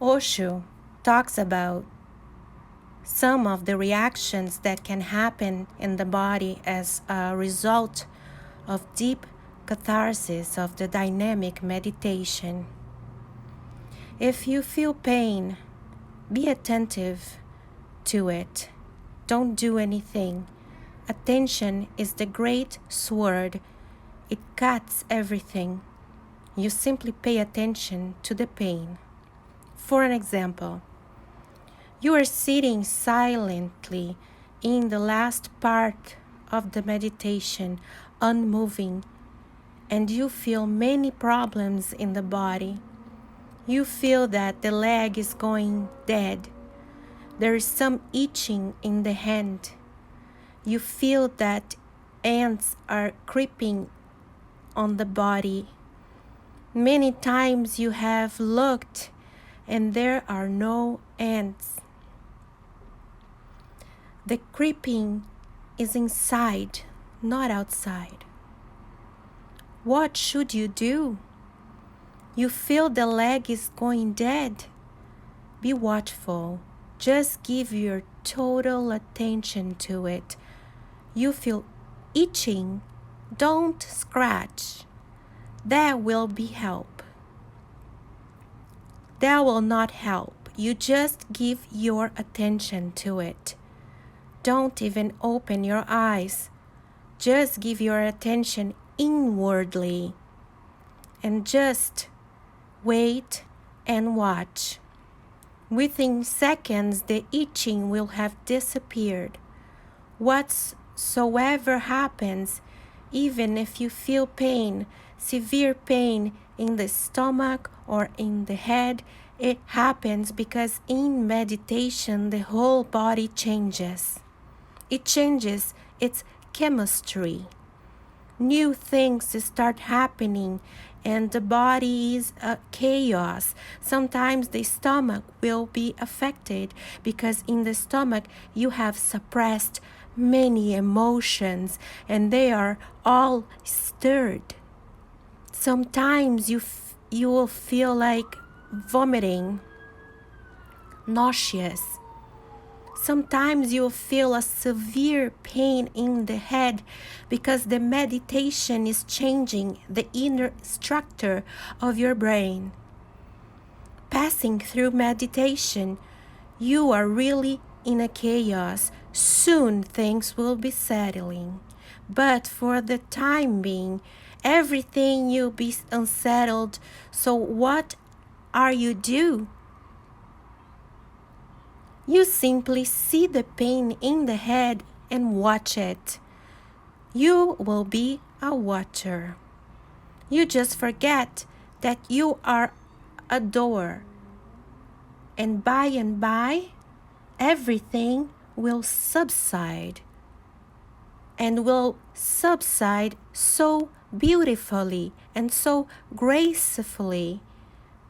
Osho talks about some of the reactions that can happen in the body as a result of deep catharsis of the dynamic meditation. If you feel pain, be attentive to it. Don't do anything. Attention is the great sword. It cuts everything. You simply pay attention to the pain. For an example, you are sitting silently in the last part of the meditation, unmoving, and you feel many problems in the body. You feel that the leg is going dead. There is some itching in the hand. You feel that ants are creeping on the body. Many times you have looked and there are no ants. The creeping is inside, not outside. What should you do? You feel the leg is going dead. Be watchful. Just give your total attention to it. You feel itching. Don't scratch. That will be help. That will not help. You just give your attention to it. Don't even open your eyes. Just give your attention inwardly. And just wait and watch. Within seconds, the itching will have disappeared. Whatsoever happens, even if you feel pain, severe pain in the stomach or in the head, it happens because in meditation the whole body changes. It changes its chemistry. New things start happening and the body is a chaos. Sometimes the stomach will be affected because in the stomach you have suppressed many emotions and they are all stirred. Sometimes you will feel like vomiting, nauseous. Sometimes you'll feel a severe pain in the head because the meditation is changing the inner structure of your brain. Passing through meditation, you are really in a chaos. Soon things will be settling. But for the time being, everything will be unsettled. So what are you do? You simply see the pain in the head and watch it. You will be a watcher. You just forget that you are a doer. And by, everything will subside. And will subside so beautifully and so gracefully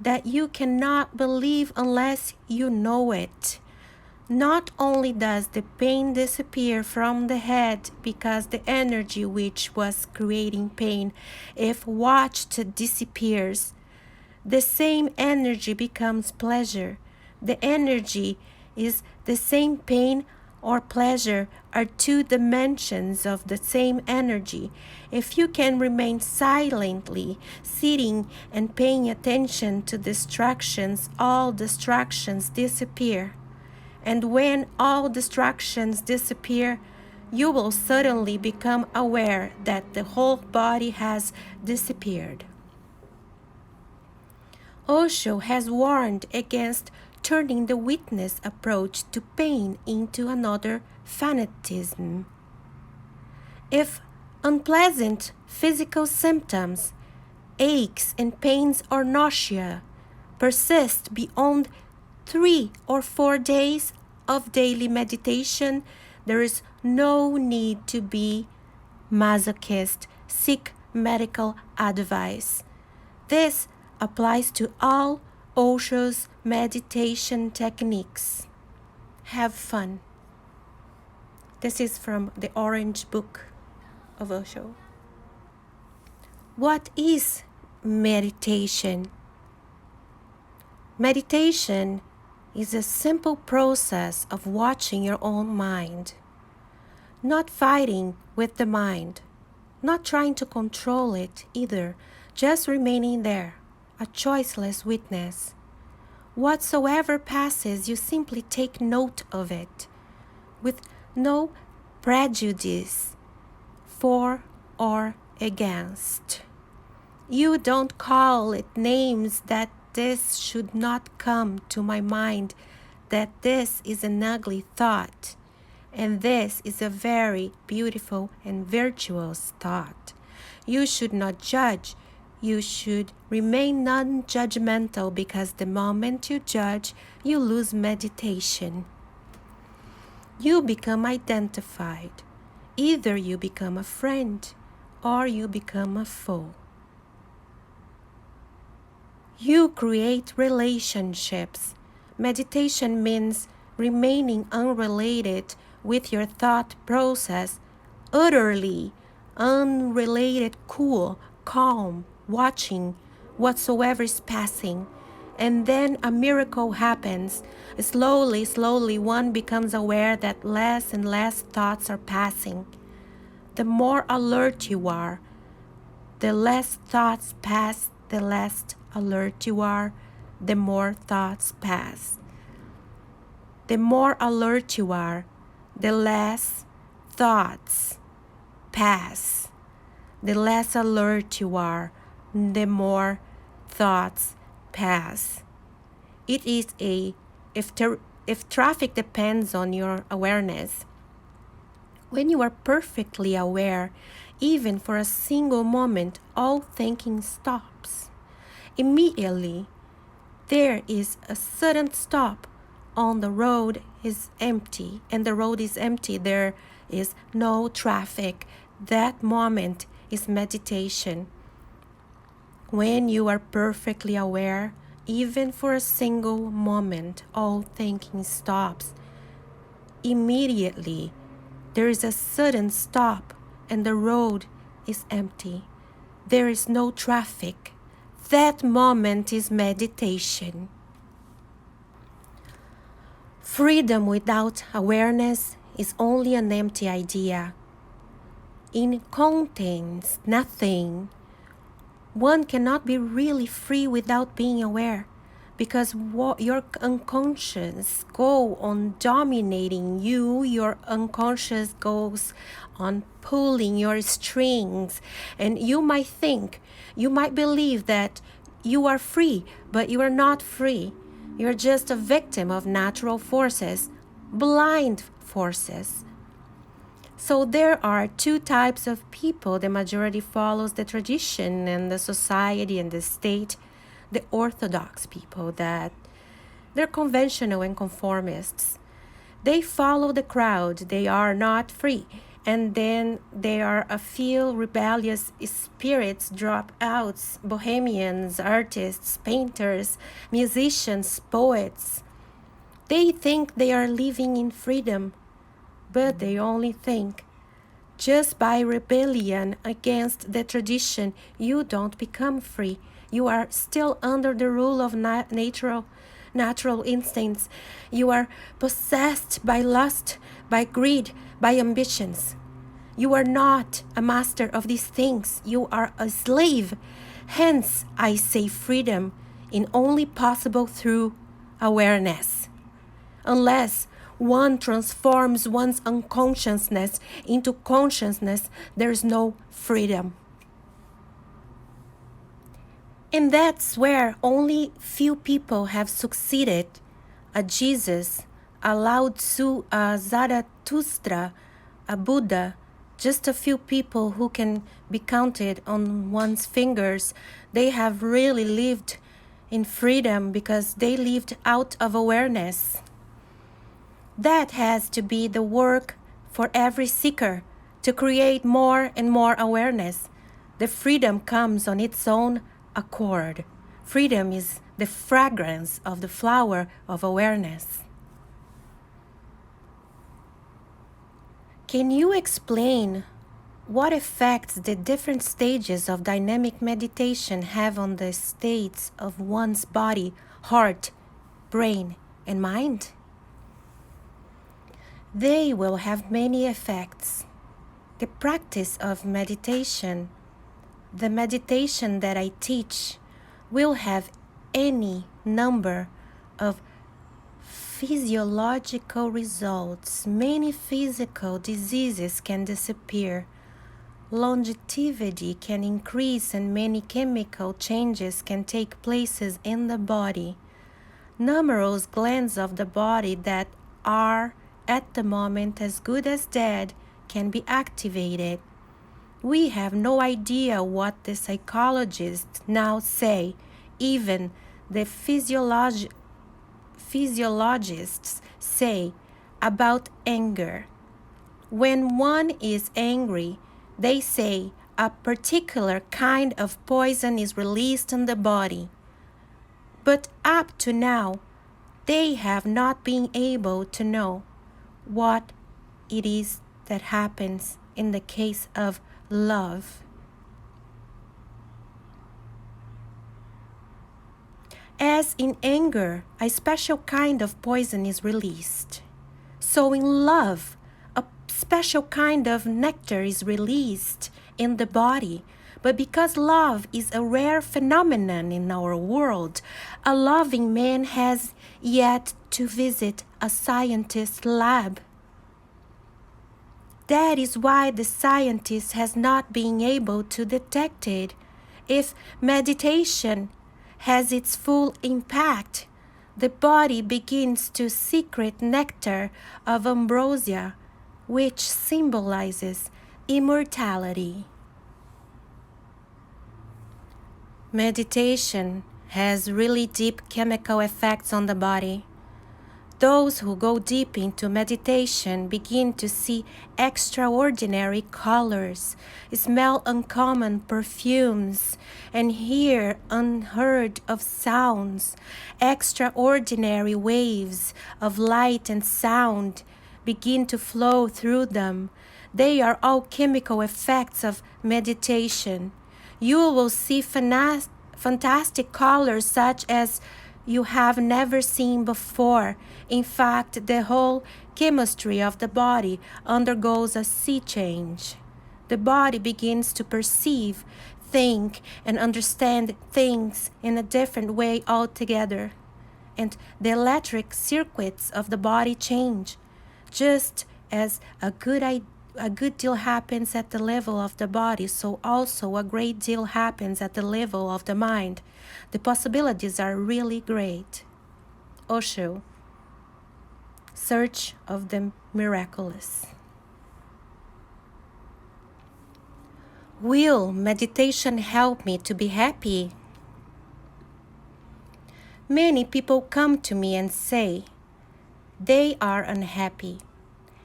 that you cannot believe unless you know it. Not only does the pain disappear from the head because the energy which was creating pain, if watched, disappears, the same energy becomes pleasure. The energy is the same. Pain or pleasure are two dimensions of the same energy. If you can remain silently sitting and paying attention to distractions, all distractions disappear. And when all distractions disappear, you will suddenly become aware that the whole body has disappeared. Osho has warned against turning the witness approach to pain into another fanatism. If unpleasant physical symptoms, aches and pains or nausea persist beyond 3 or 4 days of daily meditation, there is no need to be masochist, seek medical advice. This applies to all Osho's meditation techniques. Have fun. This is from the Orange Book of Osho. What is meditation? Meditation is a simple process of watching your own mind, not fighting with the mind, not trying to control it either, just remaining there, a choiceless witness. Whatsoever passes, you simply take note of it, with no prejudice for or against. You don't call it names that this should not come to my mind, that this is an ugly thought, and this is a very beautiful and virtuous thought. You should not judge. You should remain non-judgmental, because the moment you judge, you lose meditation. You become identified. Either you become a friend or you become a foe. You create relationships. Meditation means remaining unrelated with your thought process, utterly unrelated, cool, calm, watching whatsoever is passing. And then a miracle happens. Slowly, one becomes aware that less and less thoughts are passing. The more alert you are, the less thoughts pass. The less alert you are, the more thoughts pass. The more alert you are, the less thoughts pass. The less alert you are, the more thoughts pass. It is if traffic depends on your awareness. When you are perfectly aware, even for a single moment, all thinking stops. Immediately, there is a sudden stop. On the road is empty, and the road is empty. There is no traffic. That moment is meditation. When you are perfectly aware, even for a single moment, all thinking stops. Immediately, there is a sudden stop, and the road is empty. There is no traffic. That moment is meditation. Freedom without awareness is only an empty idea. It contains nothing. One cannot be really free without being aware, because your unconscious go on dominating you. Your unconscious goes on pulling your strings, and you might believe that you are free, but you are not free. You're just a victim of natural forces, blind forces. So there are two types of people. The majority follows the tradition and the society and the state. The orthodox people, that they're conventional and conformists. They follow the crowd. They are not free. And then there are a few rebellious spirits, dropouts, bohemians, artists, painters, musicians, poets. They think they are living in freedom, but they only think. Just by rebellion against the tradition, you don't become free. You are still under the rule of natural instincts. You are possessed by lust, by greed, by ambitions. You are not a master of these things. You are a slave. Hence, I say freedom is only possible through awareness. Unless one transforms one's unconsciousness into consciousness, there's no freedom. And that's where only few people have succeeded. A Jesus, a Lao Tzu, a Zarathustra, a Buddha, just a few people who can be counted on one's fingers. They have really lived in freedom because they lived out of awareness. That has to be the work for every seeker, to create more and more awareness. The freedom comes on its own accord. Freedom is the fragrance of the flower of awareness. Can you explain what effects the different stages of dynamic meditation have on the states of one's body, heart, brain, and mind? They will have many effects. The practice of meditation, the meditation that I teach, will have any number of physiological results. Many physical diseases can disappear. Longevity can increase and many chemical changes can take places in the body. Numerous glands of the body that are at the moment as good as dead can be activated. We have no idea what the psychologists now say. Even the physiologists say about anger. When one is angry, they say a particular kind of poison is released in the body. But up to now, they have not been able to know what it is that happens in the case of love. As in anger, a special kind of poison is released. So in love, a special kind of nectar is released in the body. But because love is a rare phenomenon in our world, a loving man has yet to visit a scientist's lab. That is why the scientist has not been able to detect it. If meditation has its full impact, the body begins to secrete nectar of ambrosia, which symbolizes immortality. Meditation has really deep chemical effects on the body. Those who go deep into meditation begin to see extraordinary colors, smell uncommon perfumes, and hear unheard of sounds. Extraordinary waves of light and sound begin to flow through them. They are all chemical effects of meditation. You will see fantastic colors such as you have never seen before. In fact, the whole chemistry of the body undergoes a sea change. The body begins to perceive, think, and understand things in a different way altogether. And the electric circuits of the body change, just as a good deal happens at the level of the body, so also a great deal happens at the level of the mind. The possibilities are really great. Osho, Search of the Miraculous. Will meditation help me to be happy? Many people come to me and say they are unhappy,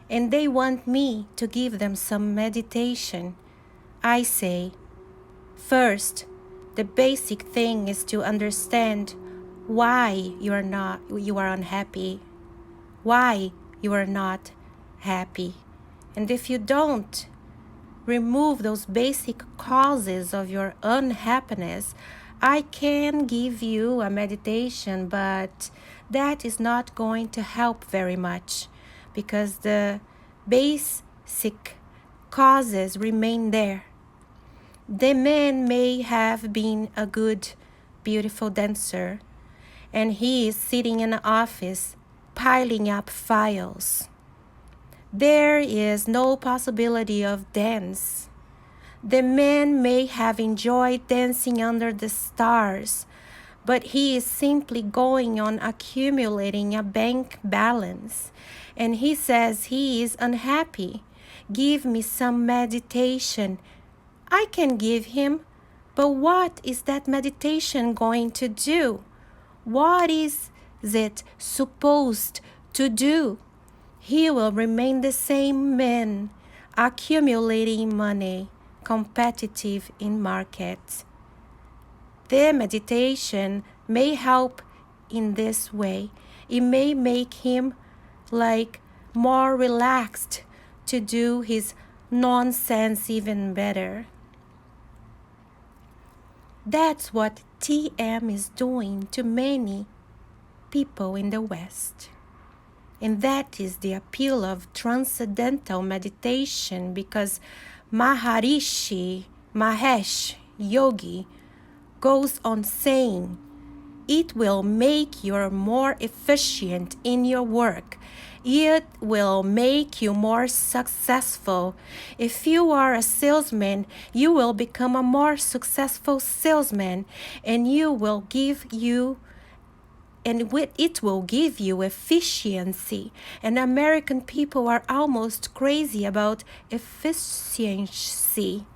and they want me to give them some meditation. I say, first, the basic thing is to understand why you are unhappy, why you are not happy. And if you don't remove those basic causes of your unhappiness, I can give you a meditation, but that is not going to help very much, because the basic causes remain there. The man may have been a good, beautiful dancer, and he is sitting in an office piling up files. There is no possibility of dance. The man may have enjoyed dancing under the stars, but he is simply going on accumulating a bank balance, and he says he is unhappy. Give me some meditation. I can give him, but what is that meditation going to do? What is it supposed to do? He will remain the same man, accumulating money, competitive in markets. The meditation may help in this way. It may make him more relaxed to do his Nonsense even better. That's what TM is doing to many people in the West. And that is the appeal of transcendental meditation, because Mahesh Yogi goes on saying, it will make you more efficient in your work. It will make you more successful. If you are a salesman, you will become a more successful salesman, and it will give you efficiency. And American people are almost crazy about efficiency.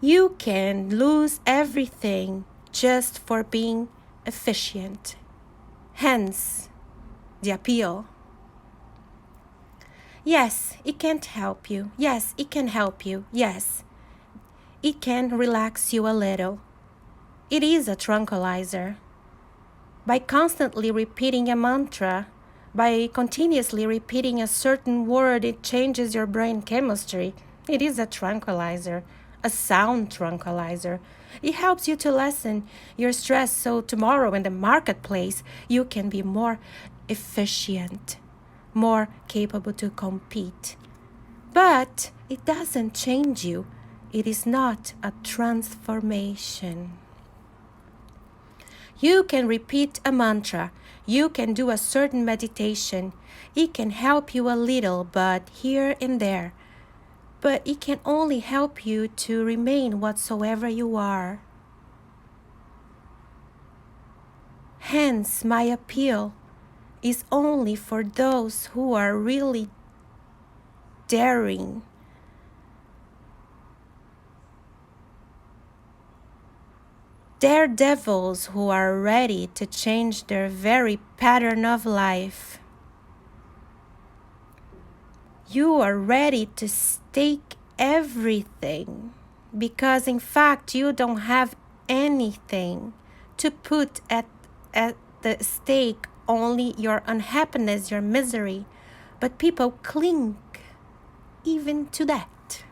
You can lose everything just for being efficient. Hence, the appeal. Yes, it can't help you. Yes, it can help you. Yes, it can relax you a little. It is a tranquilizer. By constantly repeating a mantra, by continuously repeating a certain word, it changes your brain chemistry. It is a tranquilizer, a sound tranquilizer. It helps you to lessen your stress, so tomorrow in the marketplace you can be more efficient, more capable to compete. But it doesn't change you. It is not a transformation. You can repeat a mantra. You can do a certain meditation. It can help you a little, but here and there. But it can only help you to remain whatsoever you are. Hence, my appeal is only for those who are really daring, daredevils who are ready to change their very pattern of life. You are ready to stake everything, because in fact you don't have anything to put at the stake, only your unhappiness, your misery. But people cling even to that.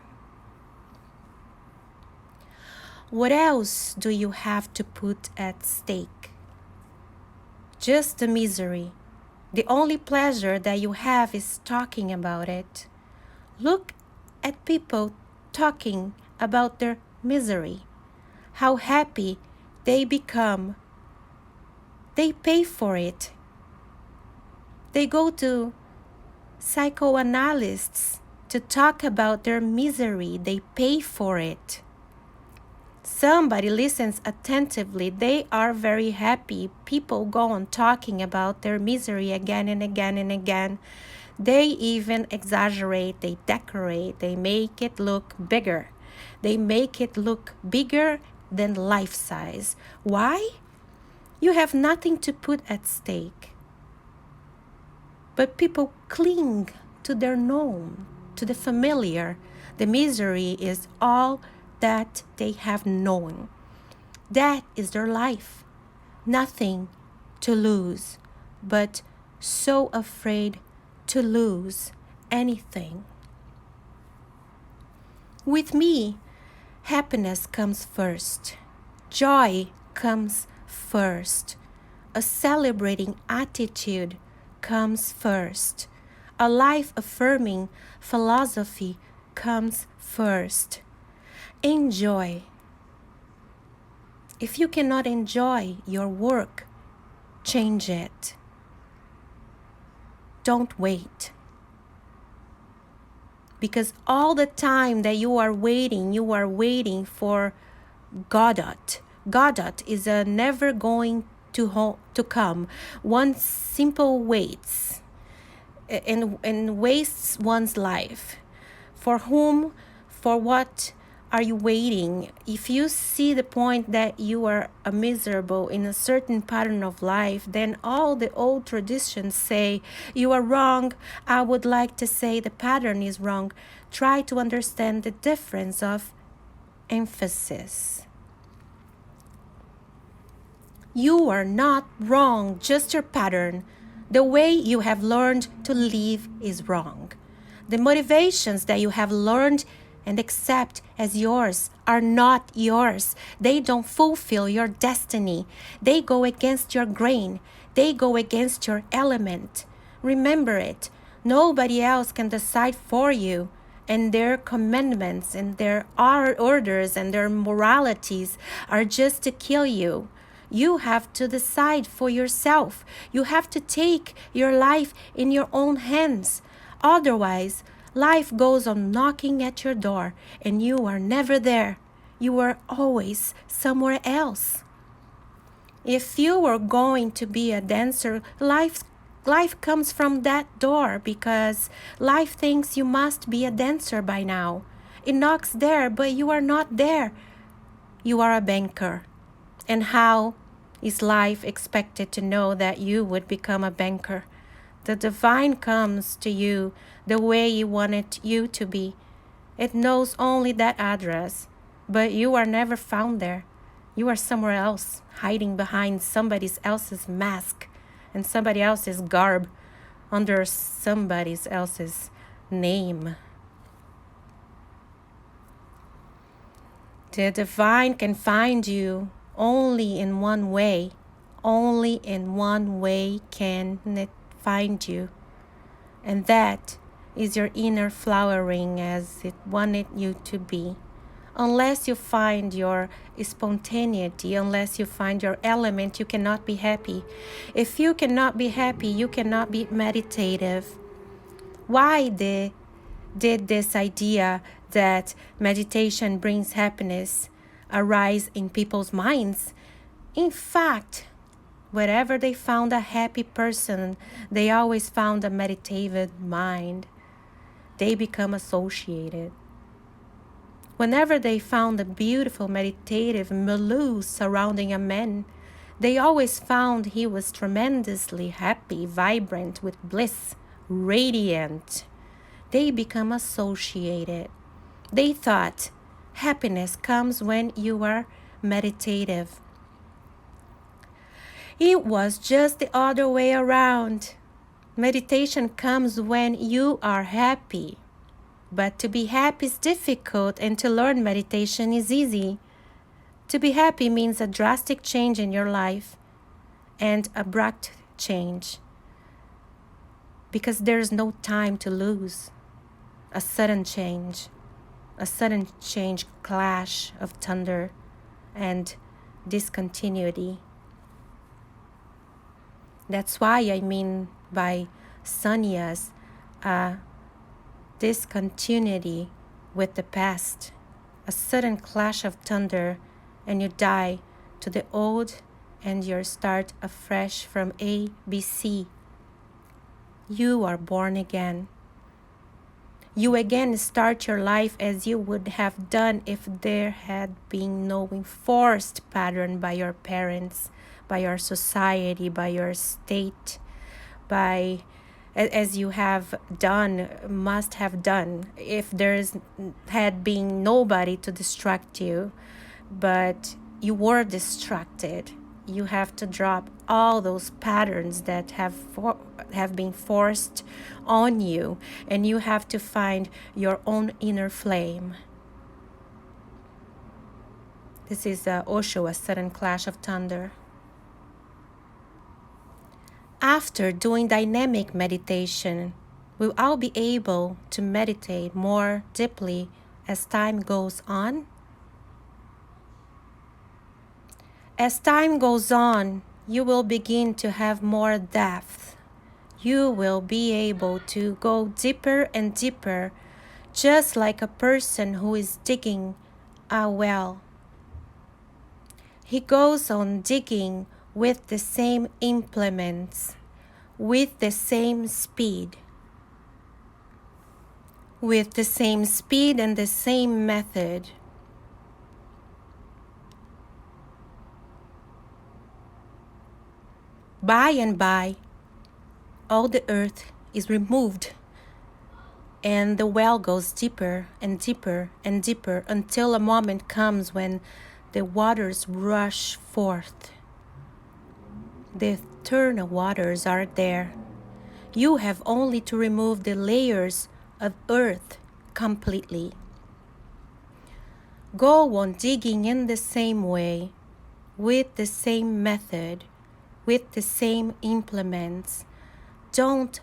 What else do you have to put at stake? Just the misery. The only pleasure that you have is talking about it. Look at people talking about their misery, how happy they become. They pay for it. They go to psychoanalysts to talk about their misery. They pay for it. Somebody listens attentively. They are very happy. People go on talking about their misery again and again and again. They even exaggerate, they decorate, they make it look bigger. They make it look bigger than life size. Why? You have nothing to put at stake. But people cling to their known, to the familiar. The misery is all that they have known. That is their life. Nothing to lose, but so afraid to lose anything. With me, happiness comes first. Joy comes first. A celebrating attitude comes first. A life-affirming philosophy comes first. Enjoy. If you cannot enjoy your work, change it. Don't wait. Because all the time that you are waiting for Godot. Godot is a never going to come. One simple waits and wastes one's life. For whom, for what are you waiting? If you see the point that you are miserable in a certain pattern of life, then all the old traditions say you are wrong. I would like to say the pattern is wrong. Try to understand the difference of emphasis. You are not wrong, just your pattern. The way you have learned to live is wrong. The motivations that you have learned and accept as yours are not yours. They don't fulfill your destiny. They go against your grain. They go against your element. Remember it. Nobody else can decide for you. And their commandments and their orders and their moralities are just to kill you. You have to decide for yourself. You have to take your life in your own hands. Otherwise, life goes on knocking at your door and you are never there. You are always somewhere else. If you were going to be a dancer, life comes from that door because life thinks you must be a dancer by now. It knocks there, but you are not there. You are a banker. And how is life expected to know that you would become a banker? The divine comes to you the way you want it you to be. It knows only that address, but you are never found there. You are somewhere else, hiding behind somebody else's mask and somebody else's garb under somebody else's name. The divine can find you only in one way. Only in one way can it find you. And that is your inner flowering as it wanted you to be. Unless you find your spontaneity, unless you find your element, you cannot be happy. If you cannot be happy, you cannot be meditative. Why did this idea that meditation brings happiness arise in people's minds? In fact, wherever they found a happy person, they always found a meditative mind. They become associated. Whenever they found a beautiful meditative milieu surrounding a man, they always found he was tremendously happy, vibrant, with bliss, radiant. They become associated. They thought happiness comes when you are meditative. It was just the other way around. Meditation comes when you are happy. But to be happy is difficult, and to learn meditation is easy. To be happy means a drastic change in your life and abrupt change, because there's no time to lose. A sudden change, clash of thunder and discontinuity. That's why I mean by sannyas, discontinuity with the past, a sudden clash of thunder, and you die to the old and you start afresh from A, B, C. You are born again. You again start your life as you would have done if there had been no enforced pattern by your parents, by your society, by your state, by as you have done, must have done, if there's had been nobody to distract you, but you were distracted. You have to drop all those patterns that have been forced on you, and you have to find your own inner flame. This is Osho, a sudden clash of thunder. After doing dynamic meditation, will I be able to meditate more deeply as time goes on? As time goes on, you will begin to have more depth. You will be able to go deeper and deeper, just like a person who is digging a well. He goes on digging with the same implements, with the same speed. With the same speed and the same method. By and by, all the earth is removed, and the well goes deeper and deeper and deeper until a moment comes when the waters rush forth. The eternal waters are there. You have only to remove the layers of earth completely. Go on digging in the same way, with the same method, with the same implements. Don't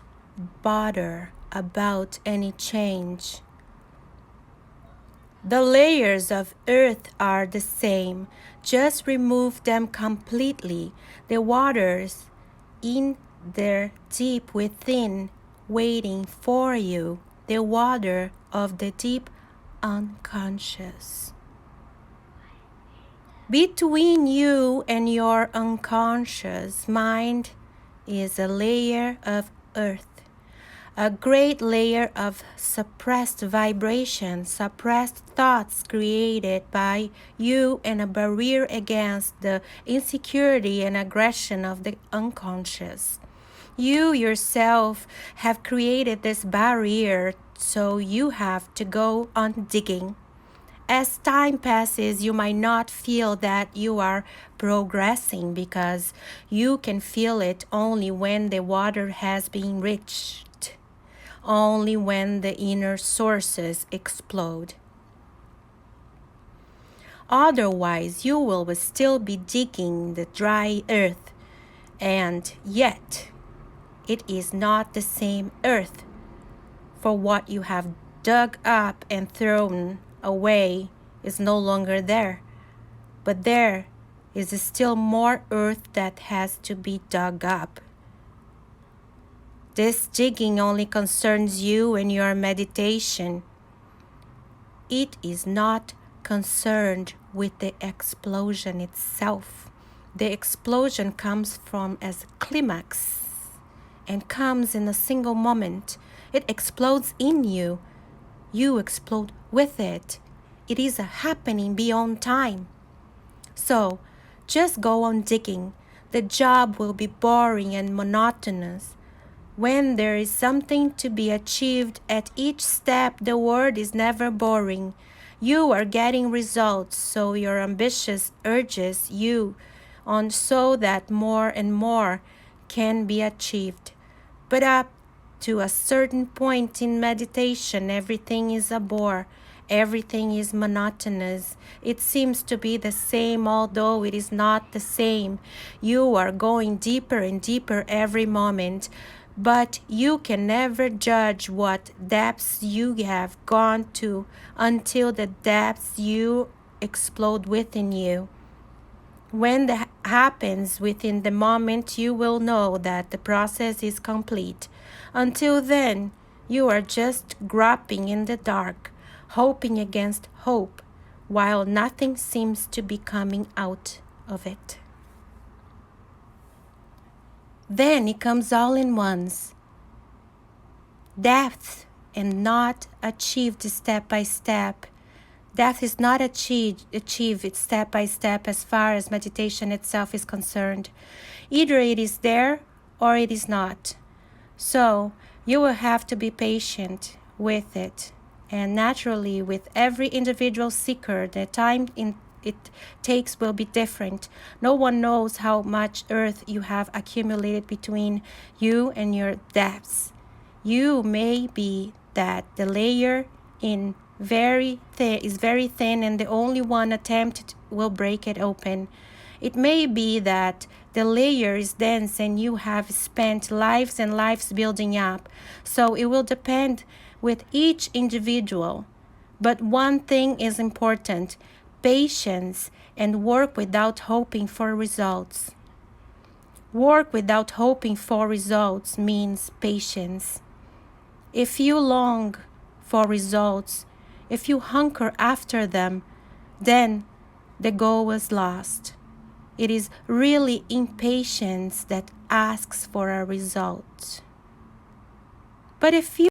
bother about any change. The layers of earth are the same. Just remove them completely. The waters in there deep within, waiting for you. The water of the deep unconscious. Between you and your unconscious mind is a layer of earth, a great layer of suppressed vibrations, suppressed thoughts created by you, and a barrier against the insecurity and aggression of the unconscious. You yourself have created this barrier, so you have to go on digging. As time passes, you might not feel that you are progressing because you can feel it only when the water has been reached, only when the inner sources explode. Otherwise, you will still be digging the dry earth, and yet it is not the same earth, for what you have dug up and thrown away is no longer there, but there is still more earth that has to be dug up. This digging only concerns you and your meditation. It is not concerned with the explosion itself. The explosion comes from as a climax and comes in a single moment. It explodes in you. You explode with it. It is a happening beyond time. So, just go on digging. The job will be boring and monotonous. When there is something to be achieved at each step, the work is never boring. You are getting results, so your ambitious urges you on so that more and more can be achieved. But up to a certain point in meditation, everything is a bore. Everything is monotonous. It seems to be the same, although it is not the same. You are going deeper and deeper every moment, but you can never judge what depths you have gone to until the depths you explode within you. When that happens within the moment, you will know that the process is complete. Until then, you are just groping in the dark, hoping against hope, while nothing seems to be coming out of it. Then it comes all in once. Depth and not achieved step by step. Depth is not achieved step by step as far as meditation itself is concerned. Either it is there or it is not. So you will have to be patient with it. And naturally, with every individual seeker, the time it takes will be different. No one knows how much earth you have accumulated between you and your depths. You may be that the layer is very thin and the only one attempt will break it open. It may be that the layer is dense and you have spent lives and lives building up. So it will depend with each individual. But one thing is important: patience and work without hoping for results. Work without hoping for results means patience. If you long for results, if you hunker after them, then the goal is lost. It is really impatience that asks for a result. But if you